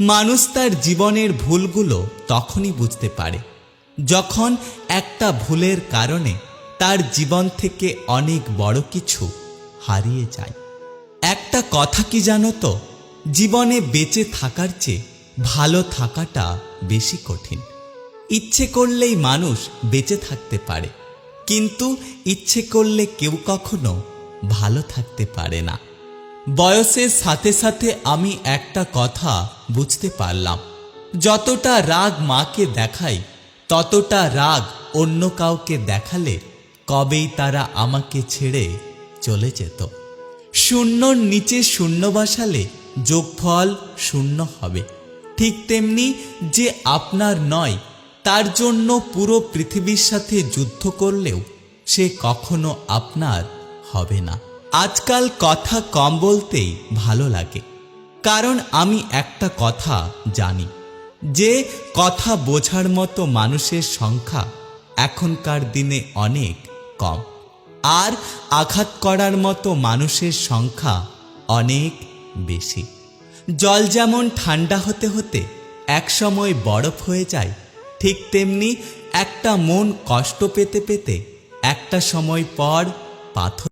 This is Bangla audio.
মানুষ তার জীবনের ভুলগুলো তখনই বুঝতে পারে যখন একটা ভুলের কারণে তার জীবন থেকে অনেক বড় কিছু হারিয়ে যায়। একটা কথা কি জানো তো, জীবনে বেঁচে থাকার চেয়ে ভালো থাকাটা বেশি কঠিন। ইচ্ছে করলেই মানুষ বেঁচে থাকতে পারে, কিন্তু ইচ্ছে করলে কেউ কখনো ভালো থাকতে পারে না। বয়সের সাথে সাথে আমি একটা কথা বুঝতে পারলাম, যতটা রাগ মাকে দেখাই ততটা রাগ অন্য কাউকে দেখালে কবেই তারা আমাকে ছেড়ে চলে যেত। শূন্যর নিচে শূন্য বসালে যোগফল শূন্য হবে। ঠিক তেমনি যে আপনার নয় তার জন্য পুরো পৃথিবীর সাথে যুদ্ধ করলেও সে কখনো আপনার হবে না। আজকাল কথা কম বলতেই ভালো লাগে, কারণ আমি একটা কথা জানি যে কথা বোঝার মতো মানুষের সংখ্যা এখনকার দিনে অনেক কম, আর আঘাত করার মতো মানুষের সংখ্যা অনেক বেশি। জল যেমন ঠান্ডা হতে হতে একসময় বরফ হয়ে যায়, ঠিক তেমনি একটা মন কষ্ট পেতে পেতে একটা সময় পর পাথর